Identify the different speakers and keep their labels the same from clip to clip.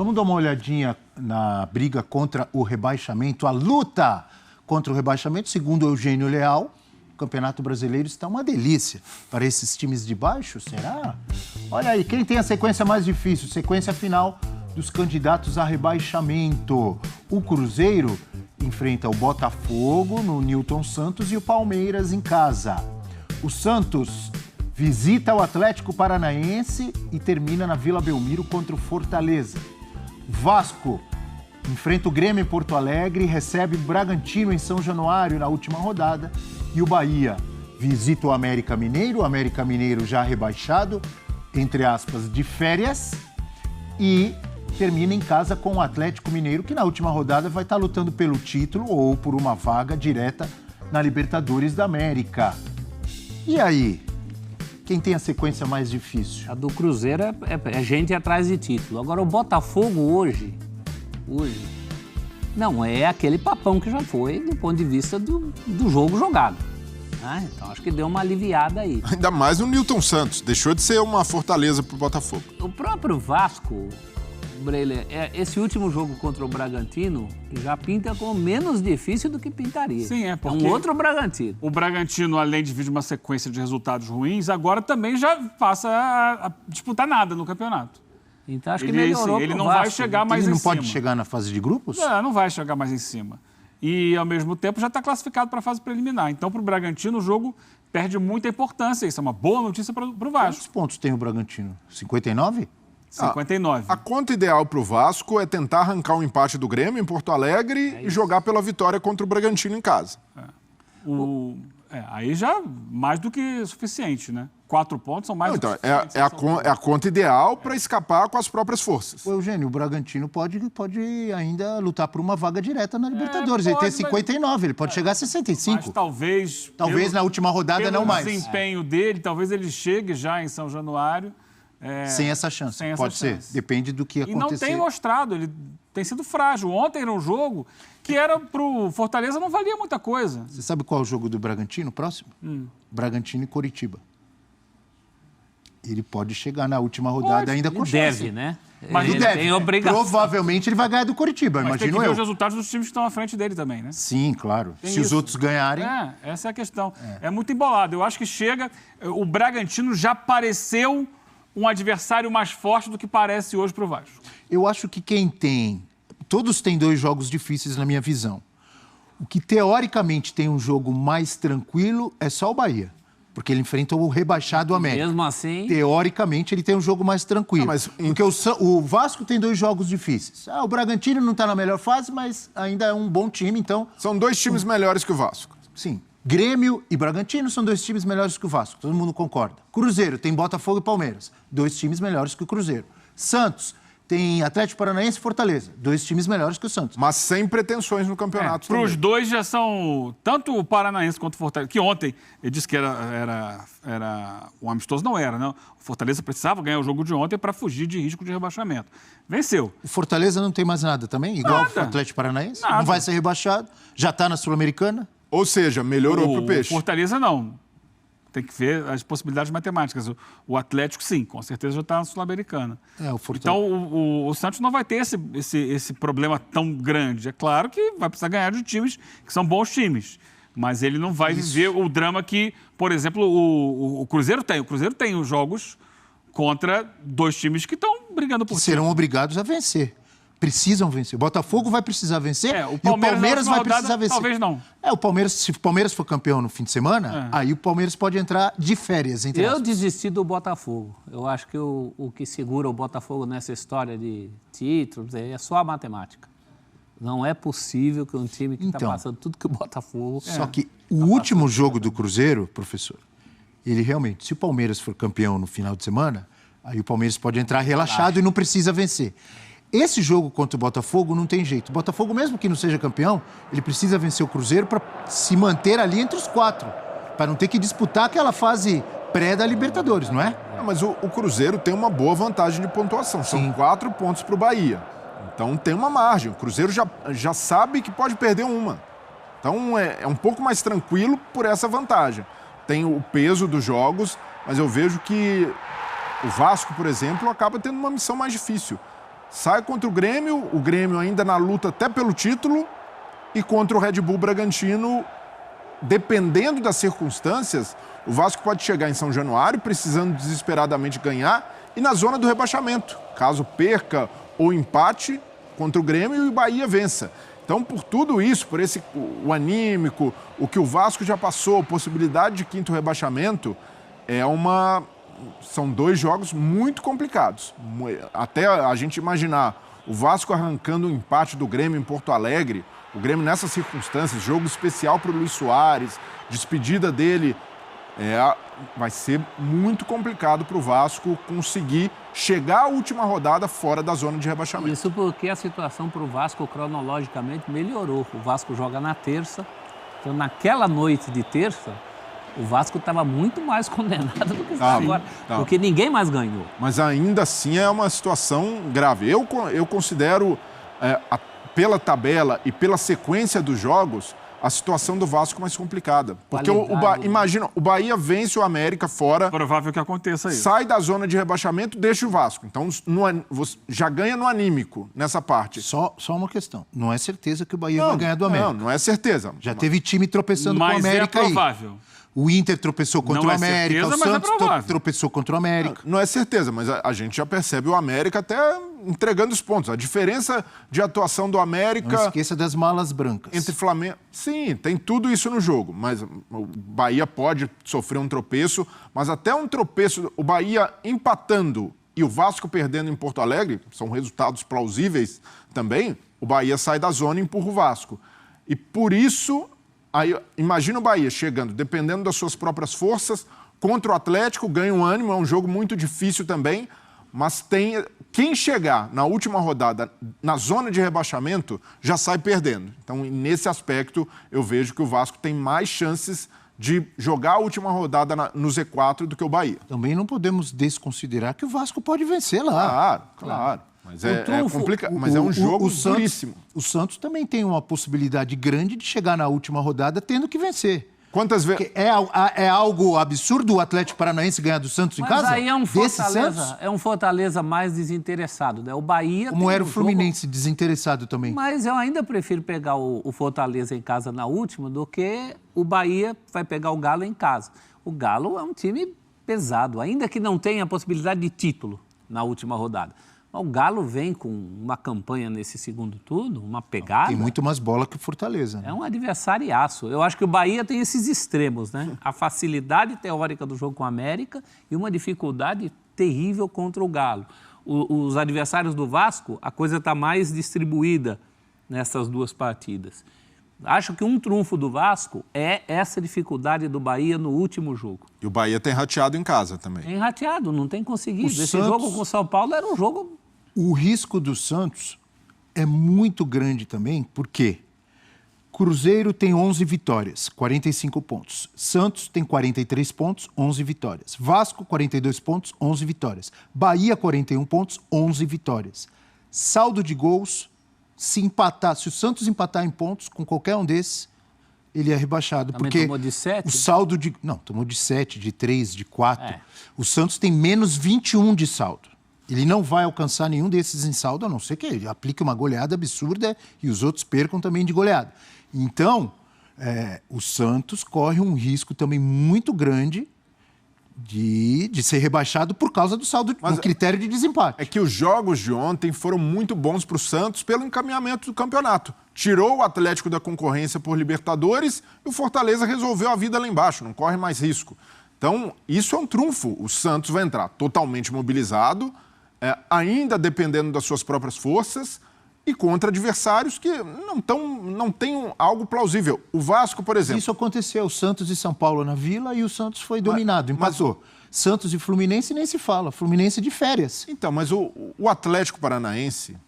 Speaker 1: Vamos dar uma olhadinha na briga contra o rebaixamento, a luta contra o rebaixamento, segundo o Eugênio Leal. O Campeonato Brasileiro está uma delícia para esses times de baixo, será? Olha aí, quem tem a sequência mais difícil? Sequência final dos candidatos a rebaixamento. O Cruzeiro enfrenta o Botafogo no Newton Santos e o Palmeiras em casa. O Santos visita o Atlético Paranaense e termina na Vila Belmiro contra o Fortaleza. Vasco enfrenta o Grêmio em Porto Alegre e recebe o Bragantino em São Januário na última rodada. E o Bahia visita o América Mineiro já rebaixado, entre aspas, de férias, e termina em casa com o Atlético Mineiro, que na última rodada vai estar lutando pelo título ou por uma vaga direta na Libertadores da América. E aí? Quem tem a sequência mais difícil?
Speaker 2: A do Cruzeiro é gente atrás de título. Agora, o Botafogo hoje, não é aquele papão que já foi do ponto de vista do jogo jogado. Né? Então, acho que deu uma aliviada aí.
Speaker 3: Ainda mais no Newton Santos. Deixou de ser uma fortaleza pro Botafogo.
Speaker 2: O próprio Vasco, Breler, esse último jogo contra o Bragantino já pinta como menos difícil do que pintaria.
Speaker 4: Sim, é porque
Speaker 2: um outro Bragantino.
Speaker 4: O Bragantino, além de vir de uma sequência de resultados ruins, agora também já passa a disputar nada no campeonato.
Speaker 2: Então acho que melhorou.
Speaker 4: Ele não
Speaker 2: Vasco.
Speaker 4: vai chegar mais em
Speaker 1: Ele
Speaker 4: cima.
Speaker 1: não pode chegar na fase de grupos?
Speaker 4: Não vai chegar mais em cima. E, ao mesmo tempo, já está classificado para a fase preliminar. Então, para o Bragantino, o jogo perde muita importância. Isso é uma boa notícia para o Vasco.
Speaker 1: Quantos pontos tem o Bragantino? 59?
Speaker 4: 59.
Speaker 3: A conta ideal para o Vasco é tentar arrancar um empate do Grêmio em Porto Alegre e jogar pela vitória contra o Bragantino em casa.
Speaker 4: Aí já mais do que suficiente, né? 4 pontos são mais do que
Speaker 3: Então,
Speaker 4: suficientes.
Speaker 3: é a conta ideal para escapar com as próprias forças.
Speaker 1: O Eugênio, o Bragantino pode ainda lutar por uma vaga direta na Libertadores. Ele
Speaker 4: pode,
Speaker 1: tem 59, ele pode chegar a 65.
Speaker 4: Mas talvez...
Speaker 1: Talvez na última rodada não mais.
Speaker 4: Pelo desempenho dele, talvez ele chegue já em São Januário.
Speaker 1: Sem essa chance. Pode ser. Depende do que acontecer.
Speaker 4: E não tem mostrado, ele tem sido frágil. Ontem era um jogo que era pro Fortaleza, não valia muita coisa.
Speaker 1: Você sabe qual é o jogo do Bragantino próximo? Bragantino e Coritiba. Ele pode chegar na última rodada ainda com chance.
Speaker 2: Deve, né?
Speaker 4: Mas
Speaker 2: ele
Speaker 1: deve.
Speaker 2: tem obrigação.
Speaker 1: Provavelmente ele vai ganhar do Coritiba,
Speaker 4: Mas tem
Speaker 1: imagino
Speaker 4: que ver
Speaker 1: eu.
Speaker 4: os resultados dos times que estão à frente dele também, né?
Speaker 1: Sim, claro. Se os
Speaker 4: isso.
Speaker 1: outros ganharem...
Speaker 4: Essa é a questão. É muito embolado. Eu acho que chega... O Bragantino já pareceu um adversário mais forte do que parece hoje pro Vasco.
Speaker 1: Eu acho que quem tem... Todos têm 2 jogos difíceis na minha visão. O que teoricamente tem um jogo mais tranquilo é só o Bahia. Porque ele enfrenta o rebaixado América.
Speaker 2: Mesmo assim...
Speaker 1: Teoricamente, ele tem um jogo mais tranquilo.
Speaker 3: mas
Speaker 1: Porque o Vasco tem 2 jogos difíceis. O Bragantino não está na melhor fase, mas ainda é um bom time, então...
Speaker 3: São 2 times melhores que o Vasco.
Speaker 1: Sim. Grêmio e Bragantino são 2 times melhores que o Vasco. Todo mundo concorda. Cruzeiro tem Botafogo e Palmeiras. 2 times melhores que o Cruzeiro. Santos tem Atlético Paranaense e Fortaleza. 2 times melhores que o Santos.
Speaker 3: Mas sem pretensões no campeonato.
Speaker 4: Para os dois já são... Tanto o Paranaense quanto o Fortaleza... Que ontem ele disse que era um amistoso. Não era, não. O Fortaleza precisava ganhar o jogo de ontem para fugir de risco de rebaixamento. Venceu.
Speaker 1: O Fortaleza não tem mais nada também? Igual o Atlético Paranaense?
Speaker 4: Nada.
Speaker 1: Não vai ser rebaixado? Já está na Sul-Americana?
Speaker 3: Ou seja, melhorou pro Peixe.
Speaker 4: O Fortaleza não. Tem que ver as possibilidades matemáticas. O Atlético, sim, com certeza já está na Sul-Americana. Então, o Santos não vai ter esse problema tão grande. É claro que vai precisar ganhar de times que são bons times. Mas ele não vai viver o drama que, por exemplo, o Cruzeiro tem. O Cruzeiro tem os jogos contra 2 times que estão brigando por
Speaker 1: serão obrigados a vencer. Precisam vencer. O Botafogo vai precisar vencer
Speaker 4: o
Speaker 1: e o Palmeiras vai precisar vencer.
Speaker 4: Talvez não.
Speaker 1: Se o Palmeiras for campeão no fim de semana, aí o Palmeiras pode entrar de férias, entre aspas.
Speaker 2: Eu desisti do Botafogo. Eu acho que o que segura o Botafogo nessa história de títulos é só a matemática. Não é possível que um time que está passando tudo que o Botafogo...
Speaker 1: Só que o último jogo do Cruzeiro, professor, ele realmente, se o Palmeiras for campeão no final de semana, aí o Palmeiras pode entrar relaxado e não precisa vencer. Esse jogo contra o Botafogo não tem jeito. O Botafogo, mesmo que não seja campeão, ele precisa vencer o Cruzeiro para se manter ali entre os 4, para não ter que disputar aquela fase pré da Libertadores, não é?
Speaker 3: Mas o Cruzeiro tem uma boa vantagem de pontuação. São 4 pontos para o Bahia. Então tem uma margem. O Cruzeiro já sabe que pode perder uma. Então é um pouco mais tranquilo por essa vantagem. Tem o peso dos jogos, mas eu vejo que o Vasco, por exemplo, acaba tendo uma missão mais difícil. sai contra o Grêmio ainda na luta até pelo título, e contra o Red Bull Bragantino, dependendo das circunstâncias, o Vasco pode chegar em São Januário precisando desesperadamente ganhar e na zona do rebaixamento, caso perca ou empate contra o Grêmio e o Bahia vença. Então, por tudo isso, por o anímico, o que o Vasco já passou, possibilidade de 5º rebaixamento, são 2 jogos muito complicados. Até a gente imaginar o Vasco arrancando um empate do Grêmio em Porto Alegre, o Grêmio nessas circunstâncias, jogo especial para o Luis Soares, despedida dele, vai ser muito complicado para o Vasco conseguir chegar à última rodada fora da zona de rebaixamento.
Speaker 2: Isso porque a situação para o Vasco cronologicamente melhorou. O Vasco joga na terça, então naquela noite de terça, o Vasco estava muito mais condenado do que está agora, porque ninguém mais ganhou.
Speaker 3: Mas ainda assim é uma situação grave. Eu considero, pela tabela e pela sequência dos jogos, a situação do Vasco mais complicada. Porque imagina, o Bahia vence o América fora.
Speaker 4: Provável que aconteça isso.
Speaker 3: Sai da zona de rebaixamento, deixa o Vasco. Então, já ganha no anímico nessa parte.
Speaker 1: Só uma questão. Não é certeza que o Bahia vai ganhar do América.
Speaker 3: Não é certeza.
Speaker 1: Já teve time tropeçando com o América aí.
Speaker 4: Mas é provável.
Speaker 1: O Inter tropeçou contra o América,
Speaker 4: certeza,
Speaker 1: o Santos tropeçou contra o América.
Speaker 3: Não é certeza, mas a gente já percebe o América até entregando os pontos. A diferença de atuação do América...
Speaker 1: Não esqueça das malas brancas.
Speaker 3: Entre Flamengo... Sim, tem tudo isso no jogo, mas o Bahia pode sofrer um tropeço, mas até um tropeço, o Bahia empatando e o Vasco perdendo em Porto Alegre, são resultados plausíveis também, o Bahia sai da zona e empurra o Vasco. E por isso... Aí, imagina o Bahia chegando, dependendo das suas próprias forças, contra o Atlético, ganha um ânimo, é um jogo muito difícil também, mas quem chegar na última rodada, na zona de rebaixamento, já sai perdendo. Então, nesse aspecto, eu vejo que o Vasco tem mais chances de jogar a última rodada no Z4 do que o Bahia.
Speaker 1: Também não podemos desconsiderar que o Vasco pode vencer lá.
Speaker 3: Claro. Mas é complicado, mas é um jogo duríssimo.
Speaker 1: O Santos também tem uma possibilidade grande de chegar na última rodada tendo que vencer.
Speaker 3: Quantas vezes...
Speaker 1: É algo absurdo o Atlético Paranaense ganhar do Santos em casa?
Speaker 2: Mas aí é um Fortaleza mais desinteressado, né? O Bahia...
Speaker 1: Como era o Fluminense, desinteressado também.
Speaker 2: Mas eu ainda prefiro pegar o Fortaleza em casa na última do que o Bahia vai pegar o Galo em casa. O Galo é um time pesado, ainda que não tenha a possibilidade de título na última rodada. O Galo vem com uma campanha nesse segundo turno, uma pegada...
Speaker 1: Tem muito mais bola que o Fortaleza. Né?
Speaker 2: É um adversariaço. Eu acho que o Bahia tem esses extremos, né? A facilidade teórica do jogo com o América e uma dificuldade terrível contra o Galo. Os adversários do Vasco, a coisa está mais distribuída nessas 2 partidas. Acho que um trunfo do Vasco é essa dificuldade do Bahia no último jogo.
Speaker 3: E o Bahia tem rateado em casa também.
Speaker 2: Tem rateado, não tem conseguido. Esse jogo com o São Paulo era um jogo...
Speaker 1: O risco do Santos é muito grande também, porque Cruzeiro tem 11 vitórias, 45 pontos. Santos tem 43 pontos, 11 vitórias. Vasco, 42 pontos, 11 vitórias. Bahia, 41 pontos, 11 vitórias. Saldo de gols, se o Santos empatar em pontos com qualquer um desses, ele é rebaixado.
Speaker 2: Também
Speaker 1: porque
Speaker 2: tomou de 7?
Speaker 1: O saldo de... Não, tomou de 7, de 3, de 4. O Santos tem menos 21 de saldo. Ele não vai alcançar nenhum desses em saldo, a não ser que ele aplique uma goleada absurda e os outros percam também de goleada. Então, o Santos corre um risco também muito grande de ser rebaixado por causa do saldo, do critério de desempate.
Speaker 3: É que os jogos de ontem foram muito bons para o Santos pelo encaminhamento do campeonato. Tirou o Atlético da concorrência por Libertadores e o Fortaleza resolveu a vida lá embaixo, não corre mais risco. Então, isso é um trunfo. O Santos vai entrar totalmente mobilizado, ainda dependendo das suas próprias forças e contra adversários que não têm algo plausível. O Vasco, por exemplo...
Speaker 1: Isso aconteceu, Santos e São Paulo na Vila e o Santos foi dominado, empatou. Santos e Fluminense nem se fala, Fluminense de férias.
Speaker 3: Então, mas o Atlético Paranaense,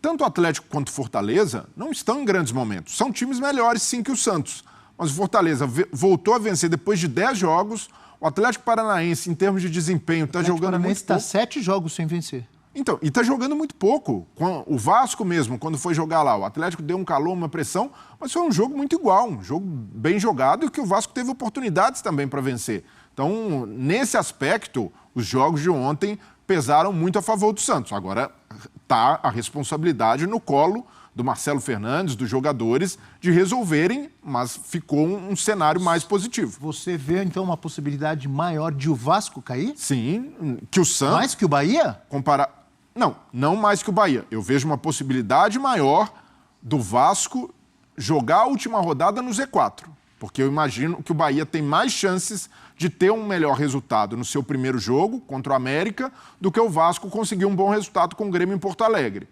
Speaker 3: tanto o Atlético quanto o Fortaleza, não estão em grandes momentos. São times melhores, sim, que o Santos. Mas o Fortaleza voltou a vencer depois de 10 jogos. O Atlético Paranaense, em termos de desempenho, está jogando muito pouco. O Atlético Paranaense
Speaker 1: está 7 jogos sem vencer.
Speaker 3: Então, e está jogando muito pouco. O Vasco mesmo, quando foi jogar lá, o Atlético deu um calor, uma pressão, mas foi um jogo muito igual, um jogo bem jogado e que o Vasco teve oportunidades também para vencer. Então, nesse aspecto, os jogos de ontem pesaram muito a favor do Santos. Agora, tá a responsabilidade no colo do Marcelo Fernandes, dos jogadores, de resolverem, mas ficou um cenário mais positivo.
Speaker 1: Você vê, então, uma possibilidade maior de o Vasco cair?
Speaker 3: Sim, que o Santos...
Speaker 1: Mais que o Bahia?
Speaker 3: Não mais que o Bahia. Eu vejo uma possibilidade maior do Vasco jogar a última rodada no Z4, porque eu imagino que o Bahia tem mais chances de ter um melhor resultado no seu primeiro jogo contra o América do que o Vasco conseguir um bom resultado com o Grêmio em Porto Alegre.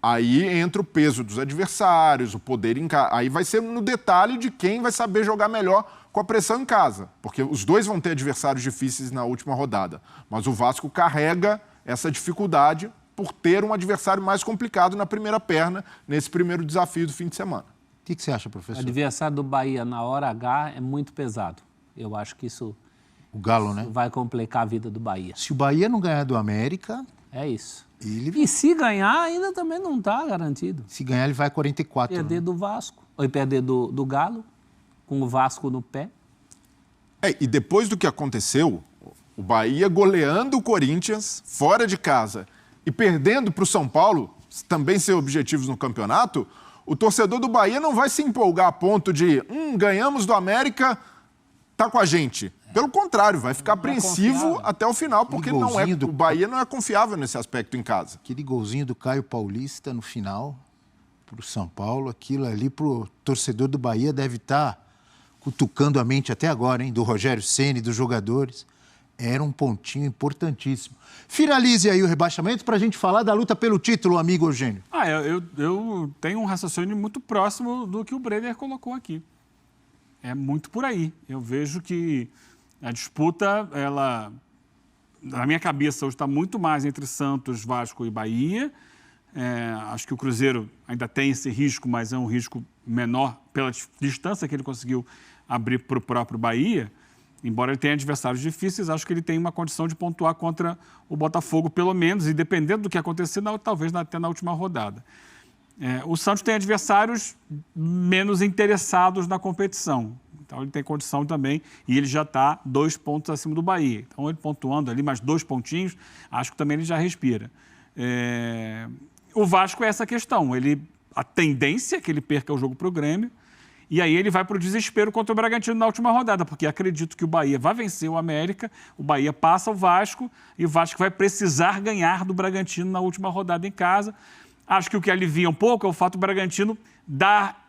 Speaker 3: Aí entra o peso dos adversários, o poder em casa. Aí vai ser no detalhe de quem vai saber jogar melhor com a pressão em casa, porque os dois vão ter adversários difíceis na última rodada. Mas o Vasco carrega essa dificuldade por ter um adversário mais complicado na primeira perna, nesse primeiro desafio do fim de semana.
Speaker 1: O que você acha, professor?
Speaker 2: O adversário do Bahia na hora H é muito pesado. Eu acho que isso...
Speaker 1: O Galo, né?
Speaker 2: Vai complicar a vida do Bahia.
Speaker 1: Se o Bahia não ganhar do América...
Speaker 2: É isso.
Speaker 1: Ele...
Speaker 2: E se ganhar, ainda também não está garantido.
Speaker 1: Se ganhar, ele vai a 44.
Speaker 2: Perder do Vasco. Ou perder do Galo, com o Vasco no pé.
Speaker 3: E depois do que aconteceu, o Bahia goleando o Corinthians, fora de casa, e perdendo para o São Paulo, também sem objetivos no campeonato, o torcedor do Bahia não vai se empolgar a ponto de ganhamos do América, tá com a gente. Pelo contrário, vai ficar apreensivo até o final, porque o Bahia não é confiável nesse aspecto em casa.
Speaker 1: Aquele golzinho do Caio Paulista no final, para o São Paulo, aquilo ali para o torcedor do Bahia deve estar cutucando a mente até agora, hein? Do Rogério Ceni, dos jogadores. Era um pontinho importantíssimo. Finalize aí o rebaixamento para a gente falar da luta pelo título, amigo Eugênio.
Speaker 4: Eu tenho um raciocínio muito próximo do que o Brenner colocou aqui. É muito por aí. Eu vejo que a disputa, ela, na minha cabeça, hoje está muito mais entre Santos, Vasco e Bahia. Acho que o Cruzeiro ainda tem esse risco, mas é um risco menor pela distância que ele conseguiu abrir para o próprio Bahia. Embora ele tenha adversários difíceis, acho que ele tem uma condição de pontuar contra o Botafogo, pelo menos, e dependendo do que acontecer, talvez até na última rodada. O Santos tem adversários menos interessados na competição. Então, ele tem condição também, e ele já está 2 pontos acima do Bahia. Então, ele pontuando ali mais 2 pontinhos, acho que também ele já respira. O Vasco é essa questão. A tendência é que ele perca o jogo para o Grêmio, e aí ele vai para o desespero contra o Bragantino na última rodada, porque acredito que o Bahia vai vencer o América, o Bahia passa o Vasco, e o Vasco vai precisar ganhar do Bragantino na última rodada em casa. Acho que o que alivia um pouco é o fato do Bragantino dar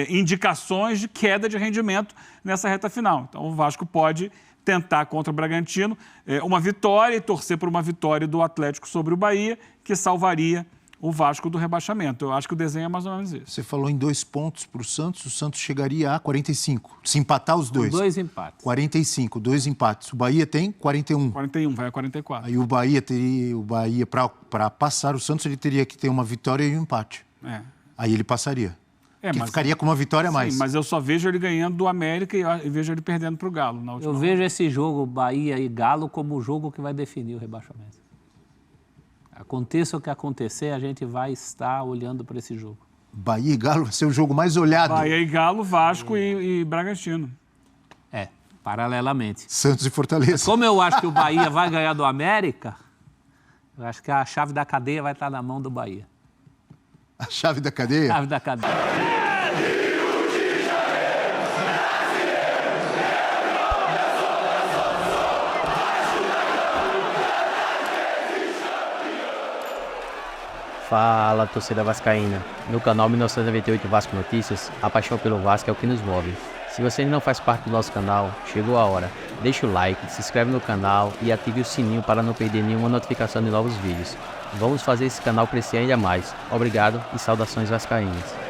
Speaker 4: indicações de queda de rendimento nessa reta final. Então, o Vasco pode tentar contra o Bragantino uma vitória e torcer por uma vitória do Atlético sobre o Bahia, que salvaria o Vasco do rebaixamento. Eu acho que o desenho é mais ou menos isso.
Speaker 1: Você falou em 2 pontos para o Santos chegaria a 45. Se empatar os dois.
Speaker 2: 2 empates.
Speaker 1: 45, 2 empates. O Bahia tem 41.
Speaker 4: 41, vai a 44.
Speaker 1: Aí o Bahia para passar o Santos, ele teria que ter uma vitória e um empate. Aí ele passaria. Que ficaria com uma vitória a mais.
Speaker 4: Sim, mas eu só vejo ele ganhando do América e vejo ele perdendo para o Galo na última rodada.
Speaker 2: Vejo esse jogo, Bahia e Galo, como o jogo que vai definir o rebaixamento. Aconteça o que acontecer, a gente vai estar olhando para esse jogo.
Speaker 1: Bahia e Galo vai ser o jogo mais olhado.
Speaker 4: Bahia e Galo, Vasco e Bragantino.
Speaker 2: Paralelamente.
Speaker 1: Santos e Fortaleza.
Speaker 2: Mas como eu acho que o Bahia vai ganhar do América, eu acho que a chave da cadeia vai estar na mão do Bahia.
Speaker 1: A chave da cadeia?
Speaker 2: Chave da cadeia.
Speaker 5: Fala, torcida vascaína. No canal 1998 Vasco Notícias, a paixão pelo Vasco é o que nos move. Se você ainda não faz parte do nosso canal, chegou a hora. Deixa o like, se inscreve no canal e ative o sininho para não perder nenhuma notificação de novos vídeos. Vamos fazer esse canal crescer ainda mais. Obrigado e saudações vascaínas.